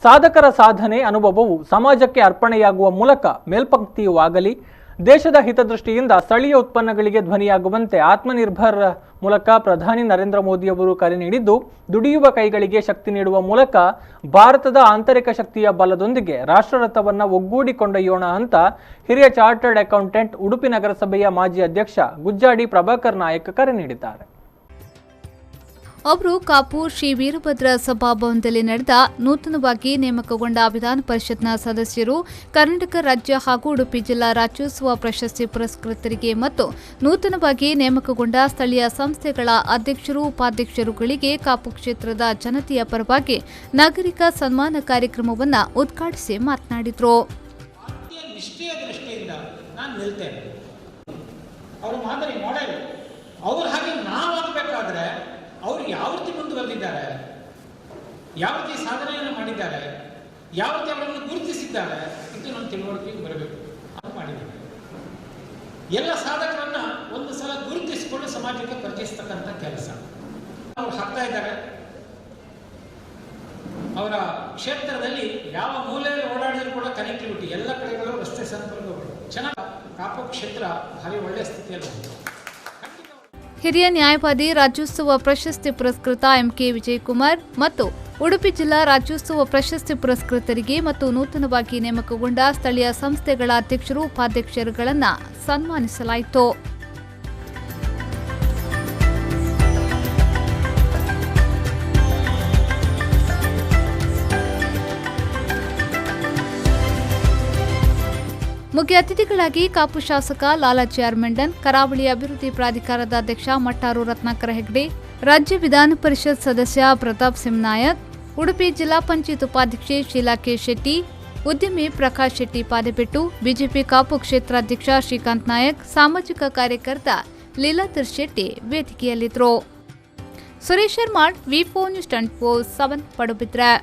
ಸಾಧಕರ ಸಾಧನೆ ಅನುಭವವು ಸಮಾಜಕ್ಕೆ ಅರ್ಪಣೆಯಾಗುವ ಮೂಲಕ ಮೇಲ್ಪಂಕ್ತಿಯೂ ಆಗಲಿ, ದೇಶದ ಹಿತದೃಷ್ಟಿಯಿಂದ ಸ್ಥಳೀಯ ಉತ್ಪನ್ನಗಳಿಗೆ ಧ್ವನಿಯಾಗುವಂತೆ ಆತ್ಮನಿರ್ಭರ್ ಮೂಲಕ ಪ್ರಧಾನಿ ನರೇಂದ್ರ ಮೋದಿ ಅವರು ಕರೆ ನೀಡಿದ್ದು, ದುಡಿಯುವ ಕೈಗಳಿಗೆ ಶಕ್ತಿ ನೀಡುವ ಮೂಲಕ ಭಾರತದ ಆಂತರಿಕ ಶಕ್ತಿಯ ಬಲದೊಂದಿಗೆ ರಾಷ್ಟ್ರರಥವನ್ನು ಒಗ್ಗೂಡಿಕೊಂಡೊಯ್ಯೋಣ ಅಂತ ಹಿರಿಯ ಚಾರ್ಟರ್ಡ್ ಅಕೌಂಟೆಂಟ್, ಉಡುಪಿ ನಗರಸಭೆಯ ಮಾಜಿ ಅಧ್ಯಕ್ಷ ಗುಜ್ಜಾಡಿ ಪ್ರಭಾಕರ್ ನಾಯಕ್ ಕರೆ ನೀಡಿದ್ದಾರೆ. ಅವರು ಕಾಪು ಶ್ರೀ ವೀರಭದ್ರ ಸಭಾಭವನದಲ್ಲಿ ನಡೆದ ನೂತನವಾಗಿ ನೇಮಕಗೊಂಡ ವಿಧಾನ ಪರಿಷತ್ನ ಸದಸ್ಯರು, ಕರ್ನಾಟಕ ರಾಜ್ಯ ಹಾಗೂ ಉಡುಪಿ ಜಿಲ್ಲಾ ರಾಜ್ಯೋತ್ಸವ ಪ್ರಶಸ್ತಿ ಪುರಸ್ಕೃತರಿಗೆ ಮತ್ತು ನೂತನವಾಗಿ ನೇಮಕಗೊಂಡ ಸ್ಥಳೀಯ ಸಂಸ್ಥೆಗಳ ಅಧ್ಯಕ್ಷರು, ಉಪಾಧ್ಯಕ್ಷರುಗಳಿಗೆ ಕಾಪು ಕ್ಷೇತ್ರದ ಜನತೆಯ ಪರವಾಗಿ ನಾಗರಿಕ ಸನ್ಮಾನ ಕಾರ್ಯಕ್ರಮವನ್ನು ಉದ್ಘಾಟಿಸಿ ಮಾತನಾಡಿದರು. ಅವರು ಯಾವ ರೀತಿ ಮುಂದುವರೆದಿದ್ದಾರೆ, ಯಾವ ರೀತಿ ಸಾಧನೆಯನ್ನು ಮಾಡಿದ್ದಾರೆ, ಯಾವ ರೀತಿ ಅವರನ್ನು ಗುರುತಿಸಿದ್ದಾರೆ ಇದು ನಮ್ಮ ತಿಳುವಳಿಕೆಗೆ ಬರಬೇಕು. ಅದು ಮಾಡಿದ್ದಾರೆ. ಎಲ್ಲ ಸಾಧಕರನ್ನ ಒಂದು ಸಲ ಗುರುತಿಸಿಕೊಂಡು ಸಮಾಜಕ್ಕೆ ಪರಿಚಯಿಸ್ತಕ್ಕಂಥ ಕೆಲಸ ಅವರು ಹಾಕ್ತಾ ಇದ್ದಾರೆ. ಅವರ ಕ್ಷೇತ್ರದಲ್ಲಿ ಯಾವ ಮೂಲೆಯಲ್ಲಿ ಓಡಾಡಿದ್ರು ಕೂಡ ಕನೆಕ್ಟಿವಿಟಿ, ಎಲ್ಲ ಕಡೆಗಳು ರಸ್ತೆ ಸಂಪರ್ಕಗಳು ಚೆನ್ನಾಗಿ. ಕಾಪು ಕ್ಷೇತ್ರ ಭಾರಿ ಒಳ್ಳೆಯ ಸ್ಥಿತಿಯಲ್ಲಿ ಉಂಟು. ಹಿರಿಯ ನ್ಯಾಯವಾದಿ, ರಾಜ್ಯೋತ್ಸವ ಪ್ರಶಸ್ತಿ ಪುರಸ್ಕೃತ ಎಂಕೆ ವಿಜಯಕುಮಾರ್ ಮತ್ತು ಉಡುಪಿ ಜಿಲ್ಲಾ ರಾಜ್ಯೋತ್ಸವ ಪ್ರಶಸ್ತಿ ಪುರಸ್ಕೃತರಿಗೆ ಮತ್ತು ನೂತನವಾಗಿ ನೇಮಕಗೊಂಡ ಸ್ಥಳೀಯ ಸಂಸ್ಥೆಗಳ ಅಧ್ಯಕ್ಷರು, ಉಪಾಧ್ಯಕ್ಷರುಗಳನ್ನು ಸನ್ಮಾನಿಸಲಾಯಿತು. ಮುಖ್ಯ ಅತಿಥಿಗಳಾಗಿ ಕಾಪು ಶಾಸಕ ಲಾಲಾಜಿ ಆರ್ ಮೆಂಡನ್, ಕರಾವಳಿ ಅಭಿವೃದ್ಧಿ ಪ್ರಾಧಿಕಾರದ ಅಧ್ಯಕ್ಷ ಮಟ್ಟಾರು ರತ್ನಾಕರ ಹೆಗ್ಡೆ, ರಾಜ್ಯ ವಿಧಾನ ಪರಿಷತ್ ಸದಸ್ಯ ಪ್ರತಾಪ್ ಸಿಂಗ್ ನಾಯಕ್, ಉಡುಪಿ ಜಿಲ್ಲಾ ಪಂಚಾಯತ್ ಉಪಾಧ್ಯಕ್ಷೆ ಶೀಲಾ ಕೆ ಶೆಟ್ಟಿ, ಉದ್ಯಮಿ ಪ್ರಕಾಶ್ ಶೆಟ್ಟಿ ಪಾದೆಪೆಟ್ಟು, ಬಿಜೆಪಿ ಕಾಪು ಕ್ಷೇತ್ರಾಧ್ಯಕ್ಷ ಶ್ರೀಕಾಂತ್ ನಾಯಕ್, ಸಾಮಾಜಿಕ ಕಾರ್ಯಕರ್ತ ಲೀಲಾಧರ್ ಶೆಟ್ಟಿ ವೇದಿಕೆಯಲ್ಲಿದ್ದರು. ಸುರೇಶ್ ಶರ್ಮಾ, ವಿ4 ನ್ಯೂಸ್ 24/7 ಪಡುಬಿದ್ರೆ.